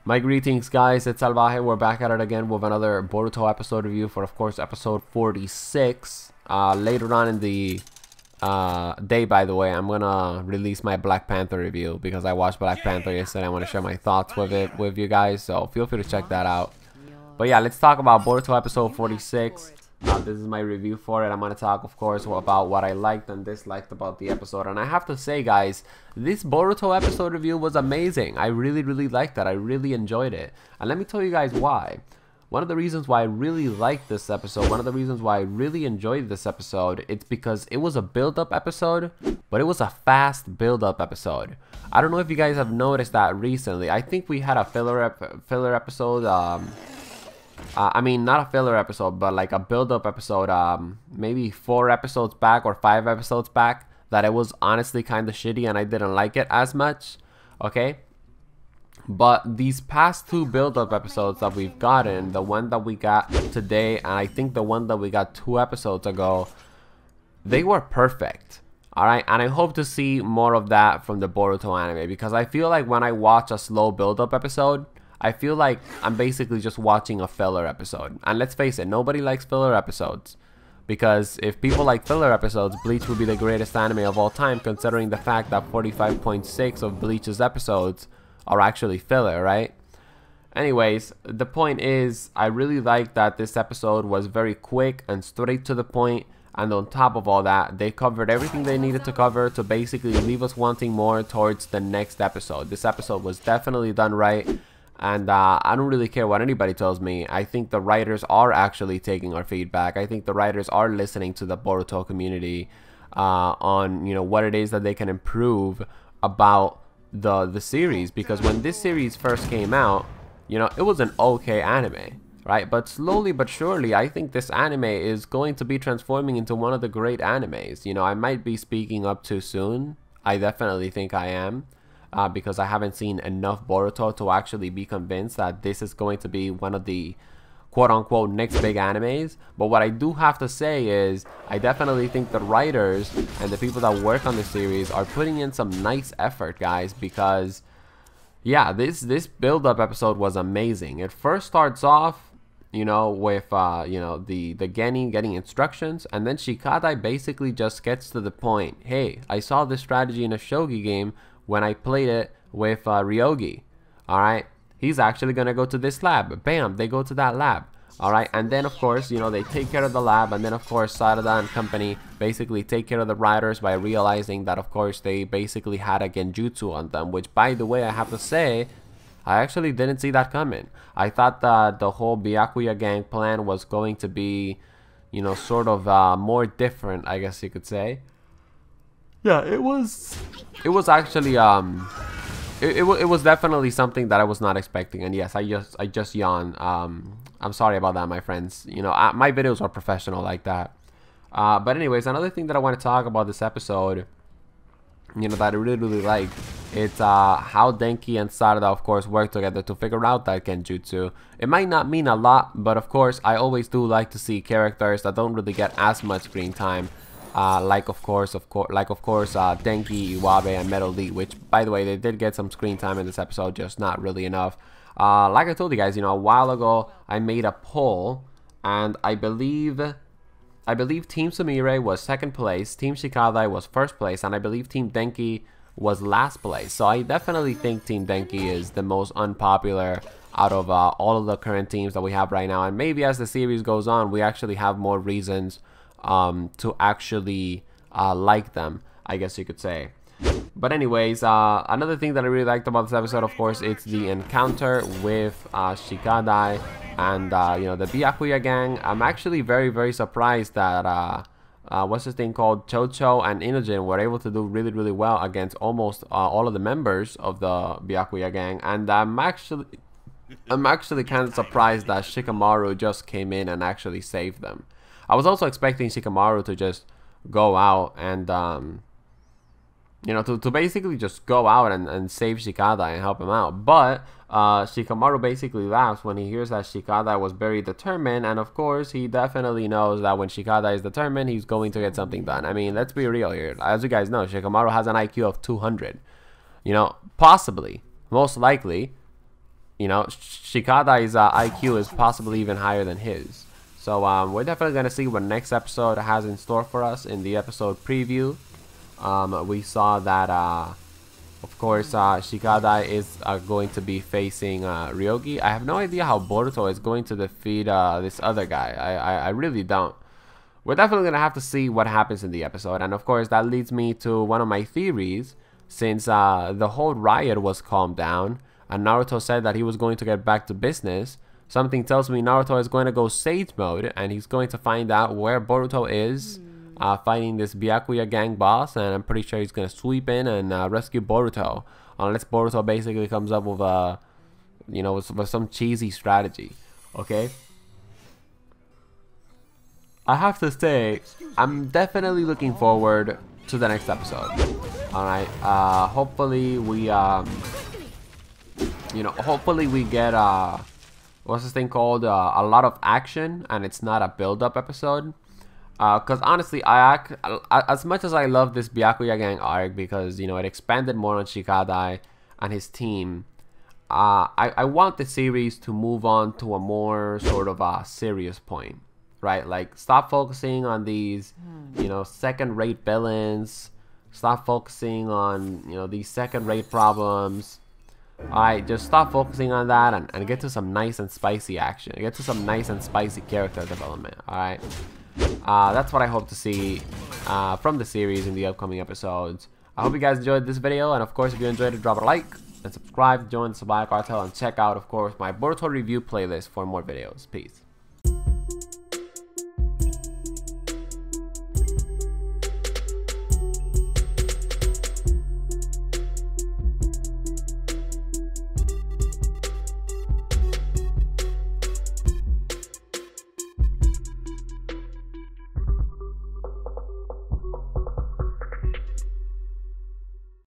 My greetings, guys. It's Salvaje. We're back at it again with another Boruto episode review for, of course, episode 46. Later on in the day, by the way, I'm gonna release my Black Panther review because I watched Black Panther yesterday. I want to share my thoughts with it with you guys, so feel free to check that out. But yeah, let's talk about Boruto episode 46. This is my review for it. I'm going to talk, of course, about what I liked and disliked about the episode. And I have to say, guys, this Boruto episode review was amazing. I really liked it. I really enjoyed it. And let me tell you guys why. One of the reasons why I really liked this episode, one of the reasons why I really enjoyed this episode, it's because it was a build-up episode, but it was a fast build-up episode. I don't know if you guys have noticed that recently. I think we had a filler episode, I mean, not a filler episode, but like a build-up episode, maybe 4 episodes back or 5 episodes back, that it was honestly kind of shitty and I didn't like it as much, okay? But these past 2 build-up episodes that we've gotten, the one that we got today, and I think the one that we got 2 episodes ago, they were perfect. Alright, and I hope to see more of that from the Boruto anime, because I feel like when I watch a slow build-up episode, I feel like I'm basically just watching a filler episode. And let's face it, nobody likes filler episodes. Because if people like filler episodes, Bleach would be the greatest anime of all time, considering the fact that 45.6 of Bleach's episodes are actually filler, right? Anyways, the point is, I really like that this episode was very quick and straight to the point. And on top of all that, they covered everything they needed to cover to basically leave us wanting more towards the next episode. This episode was definitely done right. And I don't really care what anybody tells me. I think the writers are actually taking our feedback. I think the writers are listening to the Boruto community on, you know, what it is that they can improve about the series. Because when this series first came out, you know, it was an okay anime, right? But slowly but surely, I think this anime is going to be transforming into one of the great animes. You know, I might be speaking up too soon. I definitely think I am. Because I haven't seen enough Boruto to actually be convinced that this is going to be one of the quote-unquote next big animes. But what I do have to say is I definitely think the writers and the people that work on the series are putting in some nice effort, guys, because yeah, this build-up episode was amazing. It first starts off, you know, with you know, the Genin getting instructions, and then Shikadai basically just gets to the point. Hey, I saw this strategy in a shogi game when I played it with Ryogi. Alright, he's actually gonna go to this lab. Bam, they go to that lab. Alright, and then of course, you know, they take care of the lab, and then of course Sarada and company basically take care of the riders by realizing that of course they basically had a genjutsu on them, which by the way, I have to say, I actually didn't see that coming. I thought that the whole Byakuya gang plan was going to be, you know, sort of more different, I guess you could say. Yeah, it was actually it was definitely something that I was not expecting. And yes, I just yawned. I'm sorry about that, my friends. You know, my videos are professional like that. But anyways, another thing that I want to talk about this episode, you know, that I really liked, it's how Denki and Sarada of course work together to figure out that genjutsu. It might not mean a lot, but of course I always do like to see characters that don't really get as much screen time. Like of course Denki, Iwabe, and Metal Lee, which by the way they did get some screen time in this episode, just not really enough. Like I told you guys, you know, a while ago I made a poll, and I believe Team Sumire was 2nd place, Team Shikadai was 1st place, and I believe Team Denki was last place. So I definitely think Team Denki is the most unpopular out of all of the current teams that we have right now. And maybe as the series goes on, we actually have more reasons to actually like them, I guess you could say. But anyways, another thing that I really liked about this episode, of course, it's the encounter with Shikadai and you know, the Byakuya gang. I'm actually very surprised that what's this thing called, Chocho and Inojin were able to do really well against almost all of the members of the Byakuya gang. And I'm actually kind of surprised that Shikamaru just came in and actually saved them. I was also expecting Shikamaru to just go out and, you know, to basically just go out and save Shikadai and help him out. But Shikamaru basically laughs when he hears that Shikadai was very determined. And of course, he definitely knows that when Shikadai is determined, he's going to get something done. I mean, let's be real here. As you guys know, Shikamaru has an IQ of 200. You know, possibly, most likely, you know, Shikadai's IQ is possibly even higher than his. So we're definitely going to see what next episode has in store for us. In the episode preview, we saw that, of course, Shikadai is going to be facing Ryogi. I have no idea how Boruto is going to defeat this other guy. I really don't. We're definitely going to have to see what happens in the episode. And of course, that leads me to one of my theories. Since the whole riot was calmed down and Naruto said that he was going to get back to business, something tells me Naruto is going to go Sage mode and he's going to find out where Boruto is fighting this Byakuya gang boss, and I'm pretty sure he's going to sweep in and rescue Boruto, unless Boruto basically comes up with a, you know, with some cheesy strategy. Okay, I have to say I'm definitely looking forward to the next episode. All right, hopefully we you know, hopefully we get what's this thing called, a lot of action, and it's not a build-up episode. Because honestly, as much as I love this Byakuya gang arc, because, you know, it expanded more on Shikadai and his team, I want the series to move on to a more sort of a serious point, right? Like, stop focusing on these, you know, second-rate villains. Stop focusing on, you know, these second-rate problems. Alright, just stop focusing on that and get to some nice and spicy action. Get to some nice and spicy character development. Alright, that's what I hope to see from the series in the upcoming episodes. I hope you guys enjoyed this video, and of course, if you enjoyed it, drop a like and subscribe, join the Sabaya Cartel, and check out, of course, my Boruto review playlist for more videos. Peace.